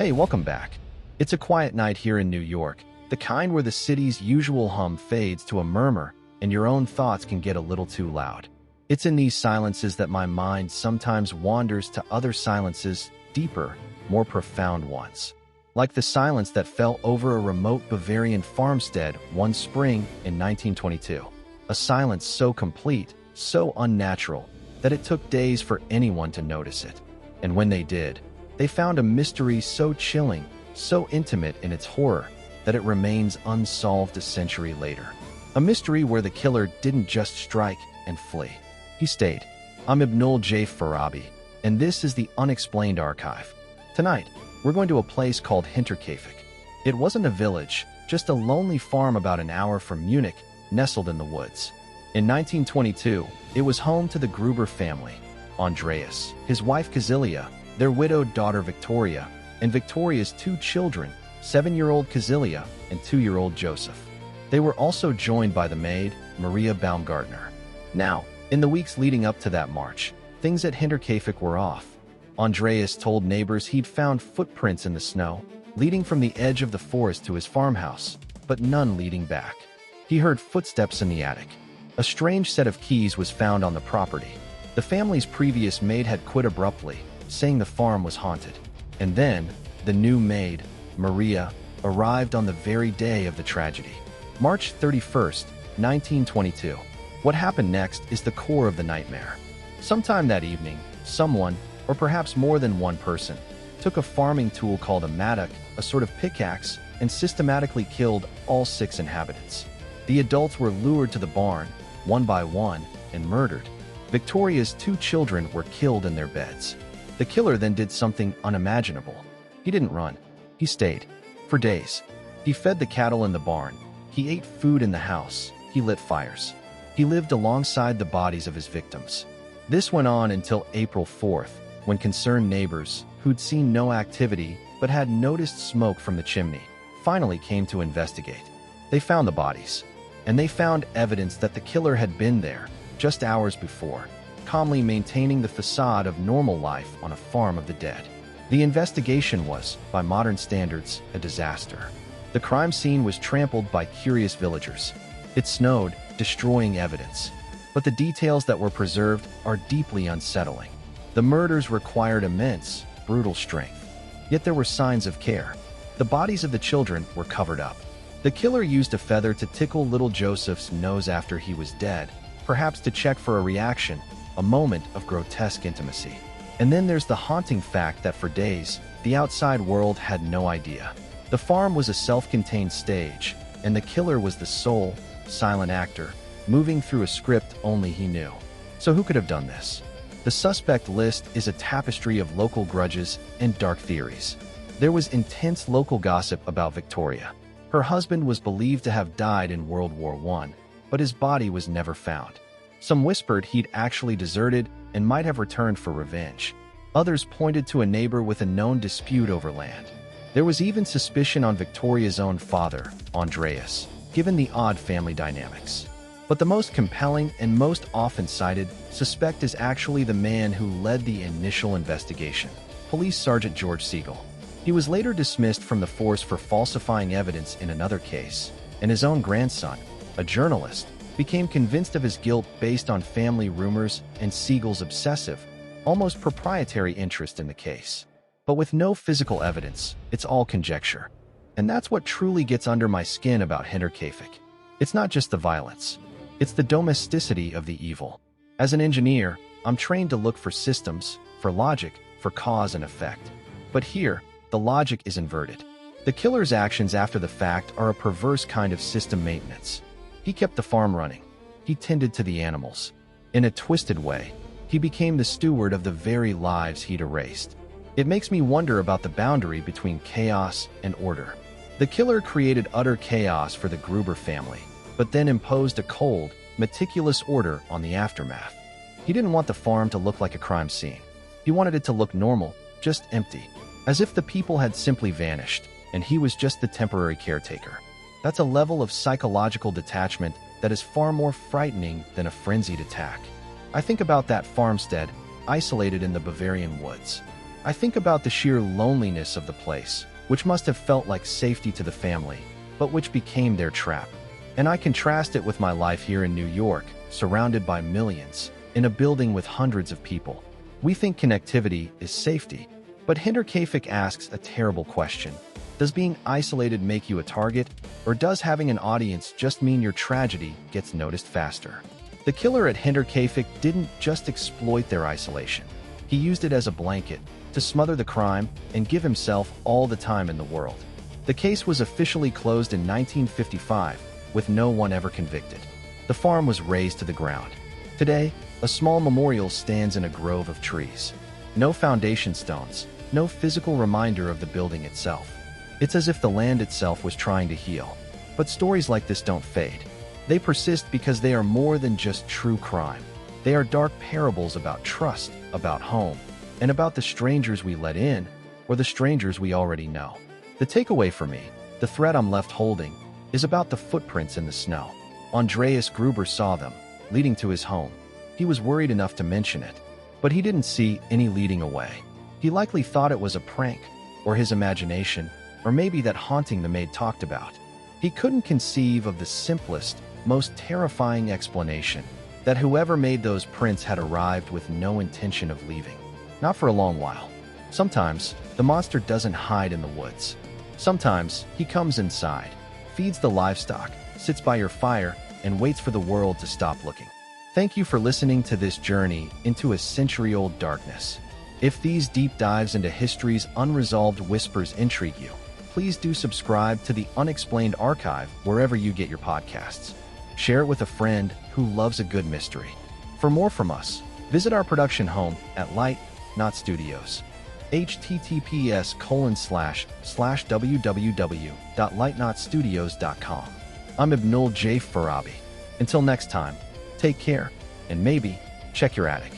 Hey, welcome back. It's a quiet night here in New York, the kind where the city's usual hum fades to a murmur and your own thoughts can get a little too loud. It's in these silences that my mind sometimes wanders to other silences, deeper, more profound ones. Like the silence that fell over a remote Bavarian farmstead one spring in 1922. A silence so complete, so unnatural, that it took days for anyone to notice it. And when they did, they found a mystery so chilling, so intimate in its horror, that it remains unsolved a century later. A mystery where the killer didn't just strike and flee. He stayed. I'm Ibnul J. Farabi, and this is the Unexplained Archive. Tonight, we're going to a place called Hinterkaifeck. It wasn't a village, just a lonely farm about an hour from Munich, nestled in the woods. In 1922, it was home to the Gruber family. Andreas, his wife Kazilia, their widowed daughter Victoria, and Victoria's two children, 7-year-old Kazilia and 2-year-old Joseph. They were also joined by the maid, Maria Baumgartner. Now, in the weeks leading up to that march, things at Hinterkaifeck were off. Andreas told neighbors he'd found footprints in the snow, leading from the edge of the forest to his farmhouse, but none leading back. He heard footsteps in the attic. A strange set of keys was found on the property. The family's previous maid had quit abruptly, saying the farm was haunted. And then, the new maid, Maria, arrived on the very day of the tragedy. March 31st, 1922. What happened next is the core of the nightmare. Sometime that evening, someone, or perhaps more than one person, took a farming tool called a mattock, a sort of pickaxe, and systematically killed all 6 inhabitants. The adults were lured to the barn, one by one, and murdered. Victoria's 2 children were killed in their beds. The killer then did something unimaginable. He didn't run. He stayed. For days. He fed the cattle in the barn. He ate food in the house. He lit fires. He lived alongside the bodies of his victims. This went on until April 4th, when concerned neighbors, who'd seen no activity but had noticed smoke from the chimney, finally came to investigate. They found the bodies. And they found evidence that the killer had been there, just hours before, calmly maintaining the facade of normal life on a farm of the dead. The investigation was, by modern standards, a disaster. The crime scene was trampled by curious villagers. It snowed, destroying evidence. But the details that were preserved are deeply unsettling. The murders required immense, brutal strength. Yet there were signs of care. The bodies of the children were covered up. The killer used a feather to tickle little Joseph's nose after he was dead, perhaps to check for a reaction, a moment of grotesque intimacy. And then there's the haunting fact that for days, the outside world had no idea. The farm was a self-contained stage, and the killer was the sole, silent actor, moving through a script only he knew. So who could have done this? The suspect list is a tapestry of local grudges and dark theories. There was intense local gossip about Victoria. Her husband was believed to have died in World War I, but his body was never found. Some whispered he'd actually deserted and might have returned for revenge. Others pointed to a neighbor with a known dispute over land. There was even suspicion on Victoria's own father, Andreas, given the odd family dynamics. But the most compelling and most often cited suspect is actually the man who led the initial investigation, Police Sergeant George Siegel. He was later dismissed from the force for falsifying evidence in another case, and his own grandson, a journalist, became convinced of his guilt based on family rumors and Siegel's obsessive, almost proprietary interest in the case. But with no physical evidence, it's all conjecture. And that's what truly gets under my skin about Hinterkaifeck. It's not just the violence. It's the domesticity of the evil. As an engineer, I'm trained to look for systems, for logic, for cause and effect. But here, the logic is inverted. The killer's actions after the fact are a perverse kind of system maintenance. He kept the farm running. He tended to the animals. In a twisted way, he became the steward of the very lives he'd erased. It makes me wonder about the boundary between chaos and order. The killer created utter chaos for the Gruber family, but then imposed a cold, meticulous order on the aftermath. He didn't want the farm to look like a crime scene. He wanted it to look normal, just empty, as if the people had simply vanished, and he was just the temporary caretaker. That's a level of psychological detachment that is far more frightening than a frenzied attack. I think about that farmstead, isolated in the Bavarian woods. I think about the sheer loneliness of the place, which must have felt like safety to the family, but which became their trap. And I contrast it with my life here in New York, surrounded by millions, in a building with hundreds of people. We think connectivity is safety, but Hinterkaifeck asks a terrible question. Does being isolated make you a target, or does having an audience just mean your tragedy gets noticed faster? The killer at Hinterkaifeck didn't just exploit their isolation. He used it as a blanket to smother the crime and give himself all the time in the world. The case was officially closed in 1955, with no one ever convicted. The farm was razed to the ground. Today, a small memorial stands in a grove of trees. No foundation stones, no physical reminder of the building itself. It's as if the land itself was trying to heal. But stories like this don't fade. They persist because they are more than just true crime. They are dark parables about trust, about home, and about the strangers we let in, or the strangers we already know. The takeaway for me, the thread I'm left holding, is about the footprints in the snow. Andreas Gruber saw them, leading to his home. He was worried enough to mention it, but he didn't see any leading away. He likely thought it was a prank, or his imagination, or maybe that haunting the maid talked about. He couldn't conceive of the simplest, most terrifying explanation, that whoever made those prints had arrived with no intention of leaving. Not for a long while. Sometimes, the monster doesn't hide in the woods. Sometimes, he comes inside, feeds the livestock, sits by your fire, and waits for the world to stop looking. Thank you for listening to this journey into a century-old darkness. If these deep dives into history's unresolved whispers intrigue you, please do subscribe to the Unexplained Archive wherever you get your podcasts. Share it with a friend who loves a good mystery. For more from us, visit our production home at Light Not Studios. https://www.lightnotstudios.com. I'm Ibnul J. Farabi. Until next time, take care, and maybe check your attic.